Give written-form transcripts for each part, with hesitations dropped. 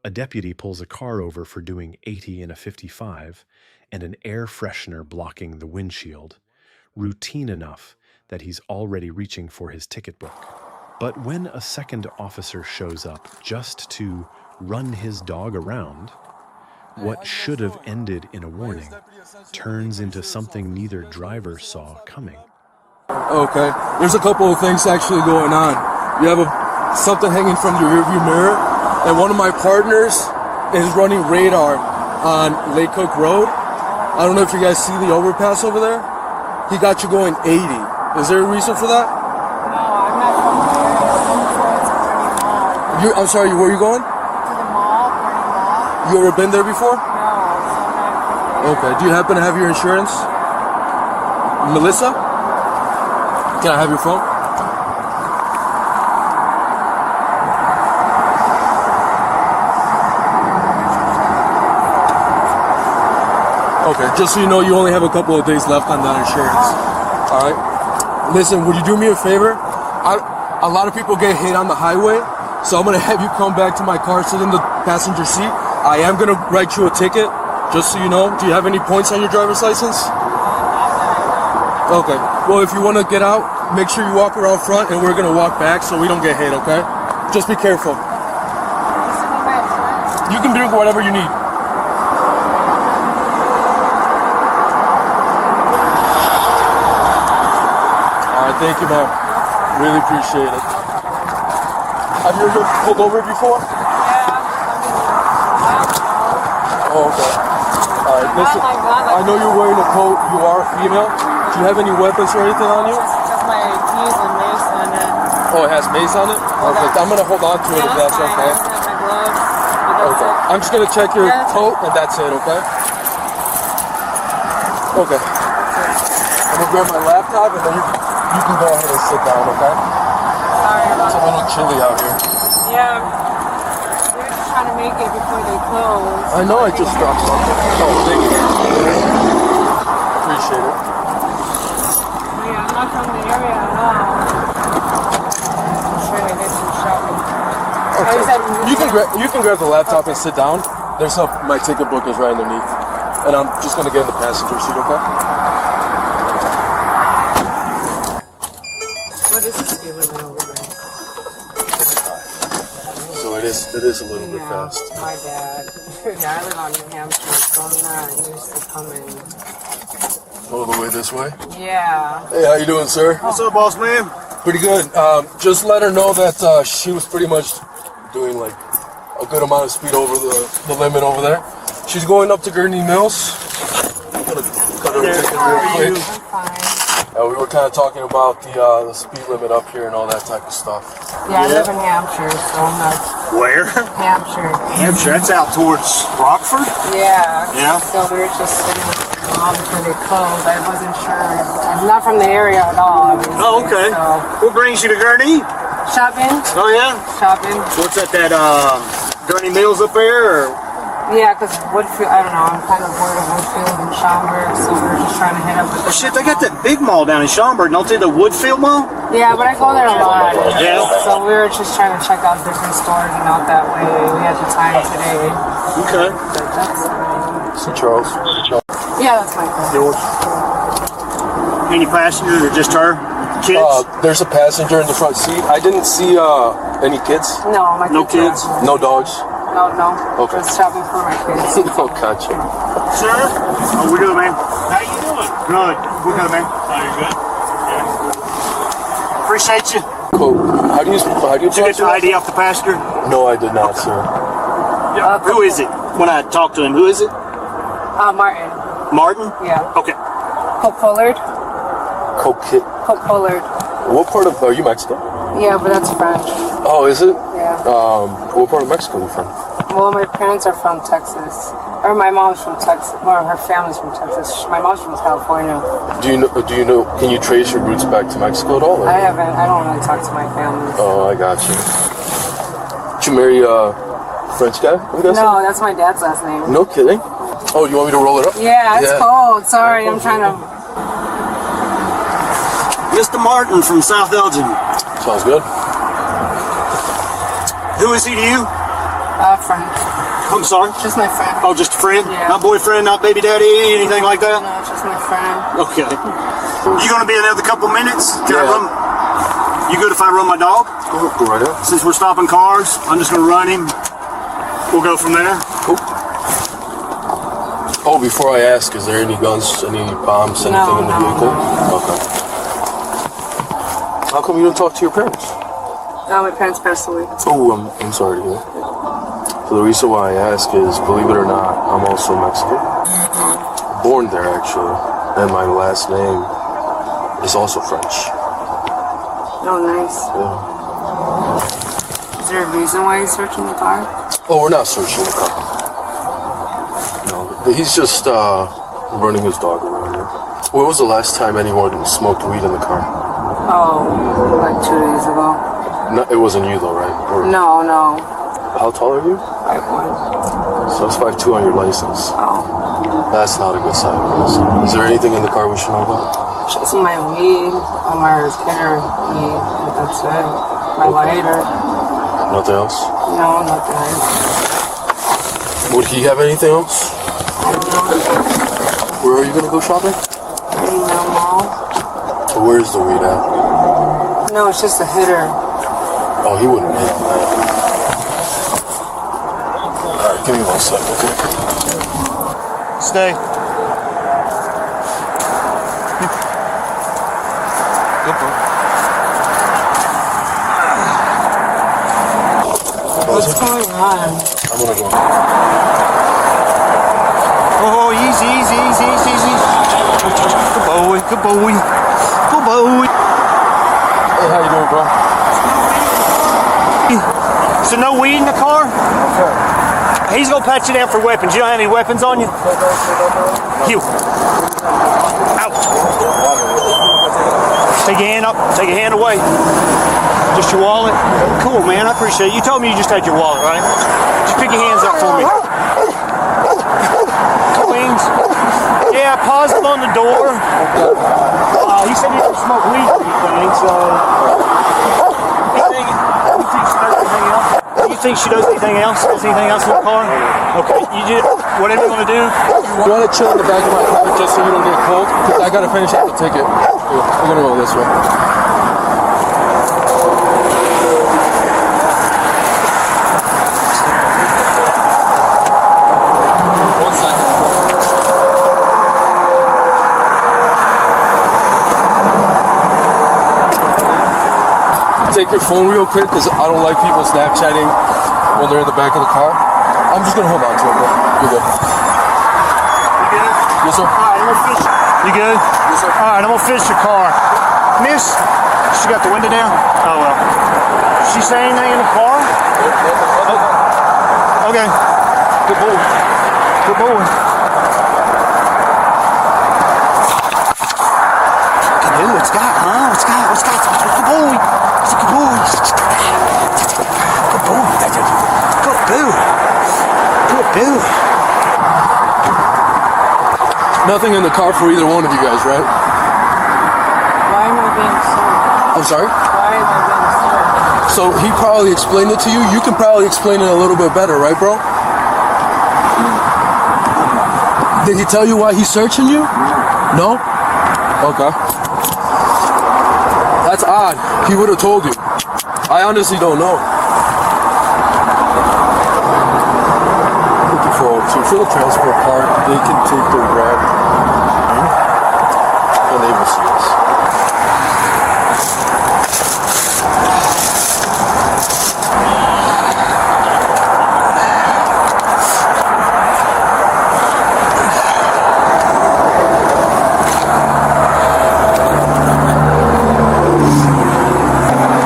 A deputy pulls a car over for doing 80 in a 55 and an air freshener blocking the windshield. Routine enough that he's already reaching for his ticket book. But when a second officer shows up just to run his dog around, what should have ended in a warning turns into something neither driver saw coming. Okay, there's a couple of things actually going on. You have something hanging from your rearview mirror, and one of my partners is running radar on Lake Cook Road. I don't know if you guys see the overpass over there. He got you going 80. Is there a reason for that? No, I'm not from there. I'm sorry, where are you going? To the mall, Burning Mall. You ever been there before? No, so I'm not. Okay, do you happen to have your insurance? Melissa? Can I have your phone? Okay, just so you know, you only have a couple of days left on that insurance. All right. Listen, would you do me a favor? A lot of people get hit on the highway, so I'm gonna have you come back to my car, sit in the passenger seat. I am gonna write you a ticket, just so you know. Do you have any points on your driver's license? Okay. Well, if you want to get out, make sure you walk around front, and we're gonna walk back so we don't get hit. Okay? Just be careful. You can drink whatever you need. Thank you, ma'am. Really appreciate it. Have you ever pulled over before? Yeah. Oh, okay. All right, listen. I know you're wearing a coat. You are a female. Do you have any weapons or anything on you? Just my keys and mace on it. Oh, it has mace on it? Perfect. I'm going to hold on to it if that's okay. My gloves. Okay. I'm just going to check your coat, and that's it, okay? Okay. I'm going to grab my laptop, and then you can go ahead and sit down, okay? Sorry about It's a little chilly out here. Yeah. We're just trying to make it before they close. I know I just dropped something. Oh, thank you. Appreciate it. Yeah, I'm not from the area at all. I'm trying to get some shopping. Okay. You can grab the laptop and sit down. My ticket book is right underneath. And I'm just going to get in the passenger seat, okay? What is the speed limit over there? So it is a little bit fast. My bad. Yeah, I live on New Hampshire, so I'm not used to coming. All the way this way? Yeah. Hey, how you doing, sir? What's up, boss man? Pretty good. Just let her know that she was pretty much doing like a good amount of speed over the limit over there. She's going up to Gurney Mills. I'm gonna cut her ticket real quick. I'm fine. We were kind of talking about the speed limit up here and all that type of stuff. Yeah, I live in Hampshire, so I'm not. Where? Hampshire. Hampshire, that's out towards Rockford? Yeah. Yeah. So we were just sitting before they closed. I wasn't sure. I'm not from the area at all, obviously. Oh, okay. So. What brings you to Gurney? Shopping? Oh, yeah? Shopping. What's at that Gurney Mills up there? Or? Yeah, because Woodfield, I don't know, I'm kind of bored of Woodfield and Schaumburg, so we were just trying to hit up with Oh, shit, they got that big mall down in Schaumburg, don't they? The Woodfield Mall? Yeah, but I go there a lot. Yeah. So we were just trying to check out different stores and out that way. We had the time today. Okay. But that's See Charles? yeah, that's my car. Yours. Any passengers or just her? Kids? There's a passenger in the front seat. I didn't see any kids. No, my No kids? No dogs. No. Okay. Just shopping for my kids. Oh, gotcha. Sir? How we doing, man? How you doing? Good. We're good, man. Oh, you good? Yeah. Appreciate you. Cool. How do you Did you get your ID off the passenger? No, I did not, sir. Who is it? When I talk to him, who is it? Martin. Martin? Yeah. Okay. Coke Pollard. Coke. Coke Pollard. What part of, are you Mexican? Yeah, but that's French. Oh, is it? Yeah. What part of Mexico are you from? Well, my parents are from Texas. Or my mom's from Texas. Well, her family's from Texas. My mom's from California. Do you know, can you trace your roots back to Mexico at all? Or? I haven't. I don't really talk to my family. Oh, I got you. Did you marry a French guy, I'm guessing? No, that's my dad's last name. No kidding? Oh, you want me to roll it up? Yeah, it's cold. Sorry, I'm trying to... Mr. Martin from South Elgin. Sounds good. Who is he to you? Friend. I'm sorry? Just my friend. Oh, just a friend? Yeah. Not boyfriend, not baby daddy, anything like that? No, it's just my friend. Okay. You gonna be another couple minutes? Can I Yeah. run? You good if I run my dog? Go right ahead. Since we're stopping cars, I'm just gonna run him. We'll go from there. Cool. Oh, before I ask, is there any guns, any bombs, anything in the vehicle? Okay. How come you didn't talk to your parents? No, my parents passed away. Oh, I'm sorry to hear. So the reason why I ask is, believe it or not, I'm also Mexican. Born there, actually. And my last name is also French. Oh, nice. Yeah. Is there a reason why you're searching the car? Oh, we're not searching the car. No, he's just running his dog around here. When was the last time anyone smoked weed in the car? Oh, like 2 days ago. No, it wasn't you though, right? Or, No, no. how tall are you? 5'1". So it's 5'2" on your license. Oh. That's not a good sign. Is there anything in the car we should know about? Just my weed, my retainer weed, and that's it. My lighter. Nothing else? No, nothing else. Would he have anything else? Where are you gonna go shopping? In the mall? Where's the weed at? No, it's just a hitter. Oh, he wouldn't hit on that. Alright, give me 1 second, okay? Stay. What's going on? I'm gonna go. Oh, easy, easy, easy, easy, easy. Good boy, good boy, good boy. Hey, how you doing, bro? So no weed in the car? Okay. He's gonna pat you down for weapons. You don't have any weapons on you? You. Out. Take your hand up. Take your hand away. Just your wallet? Cool, man. I appreciate it. You told me you just had your wallet, right? Just pick your hands up for me. Wings. Yeah, pause him on the door. He said he didn't smoke weed or anything, so... You think she does anything else? Does anything else in the car? Okay, you just... Whatever you want to do. You want to chill in the back of my car just so you don't get cold? Because I gotta finish out the ticket. Here, we're gonna go this way. Take your phone real quick because I don't like people Snapchatting when they're in the back of the car. I'm just gonna hold on to it, bro. You're good. You good? Yes, sir. Alright, I'm gonna fish. You good? Yes, sir. Alright, I'm gonna fish your car. Miss, she got the window down? Oh well. She say anything in the car? Oh. Okay. Good boy. Good boy. Good boy. What's got, huh? What's got? What's got? Good boy. It's a good boy. Good boy. Good boy. Good boy. Nothing in the car for either one of you guys, right? Why am I being served? I'm sorry? Why am I being served? So he probably explained it to you. You can probably explain it a little bit better, right, bro? Did he tell you why he's searching you? No? Okay. That's odd. He would have told you. I honestly don't know. Looking forward to for the transport part, they can take their grab and they will see us.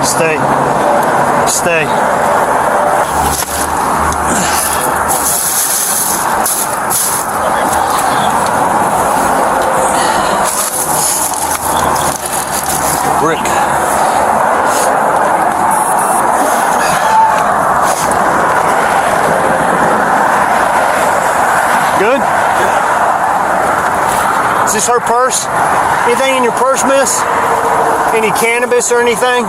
Stay. Stay. Brick. Good? Is this her purse? Anything in your purse, miss? Any cannabis or anything?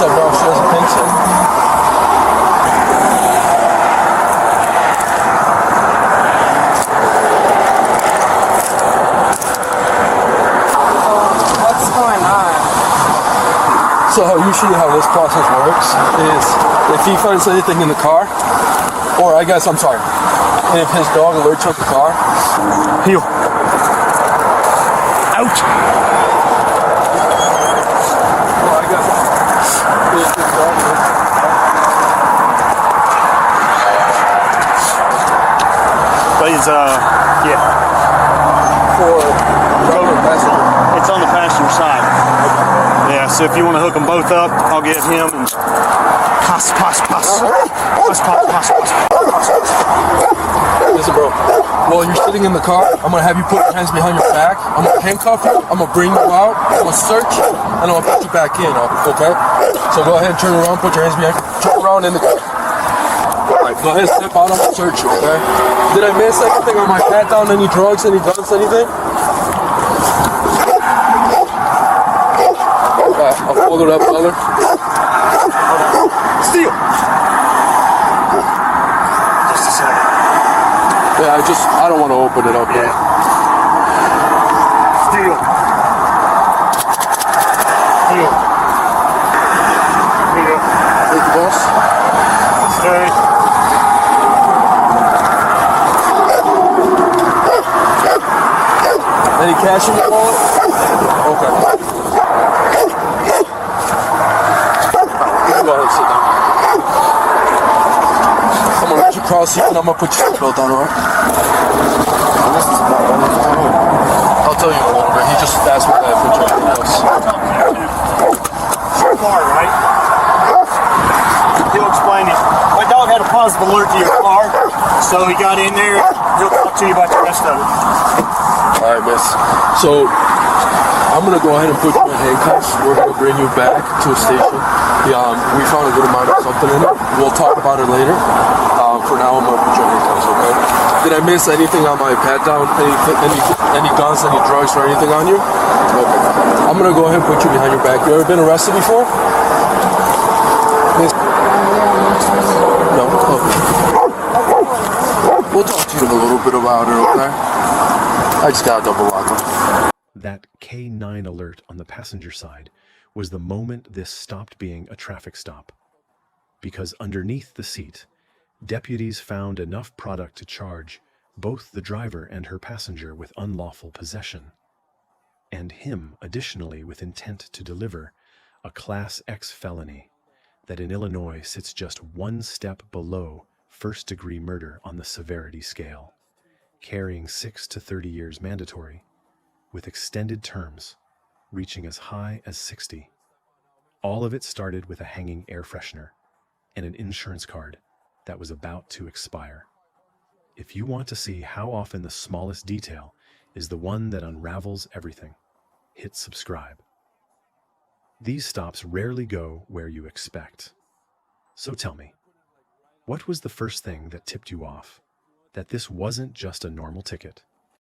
said no, she doesn't think so. What's going on? So usually how this process works is if he finds anything in the car, or I guess, I'm sorry, if his dog alerts up the car, Heel. Out. well, I guess, if his dog alerts up the car, But it's, yeah. for driver and passenger. It's on the passenger side. Yeah, so if you want to hook them both up, I'll get him and pass. Listen, bro. While you're sitting in the car, I'm gonna have you put your hands behind your back. I'm gonna handcuff you. I'm gonna bring you out. I'm gonna search you, and I'm gonna put you back in. Okay? So go ahead and turn around. Put your hands behind. Turn around in the car. All right. Go ahead, step out. I'm gonna search you. Okay? Did I miss anything on my pat down? Any drugs? Any guns? Anything? I'll fold it up, brother. Steal. Just a second. Yeah, I don't want to open it up. Yeah. Steal. Steal. Here you go. Thank you, boss. Okay. Any cash in your wallet? Okay. Go ahead, sit down. I'm gonna let you cross here and I'm gonna put your seatbelt on, alright? I'll tell you in a little bit. He just asked me that I put you on the bus. Car, right? He'll explain it. My dog had a positive alert to your car, so he got in there. He'll talk to you about the rest of it. Alright, miss. So, I'm gonna go ahead and put you in handcuffs. We're gonna bring you back to a station. We found a good amount of something in it. We'll talk about it later. For now, I'm gonna put you in handcuffs, okay? Did I miss anything on my pat down? Any guns, any drugs, or anything on you? Okay. I'm gonna go ahead and put you behind your back. You ever been arrested before? Miss? No? Okay. We'll talk to you in a little bit about it, okay? I just gotta double lock them. That K9 alert on the passenger side was the moment this stopped being a traffic stop. Because underneath the seat, deputies found enough product to charge both the driver and her passenger with unlawful possession, and him additionally with intent to deliver a Class X felony that in Illinois sits just one step below first-degree murder on the severity scale, carrying 6 to 30 years mandatory, with extended terms reaching as high as 60. All of it started with a hanging air freshener and an insurance card that was about to expire. If you want to see how often the smallest detail is the one that unravels everything, hit subscribe. These stops rarely go where you expect. So tell me, what was the first thing that tipped you off that this wasn't just a normal ticket,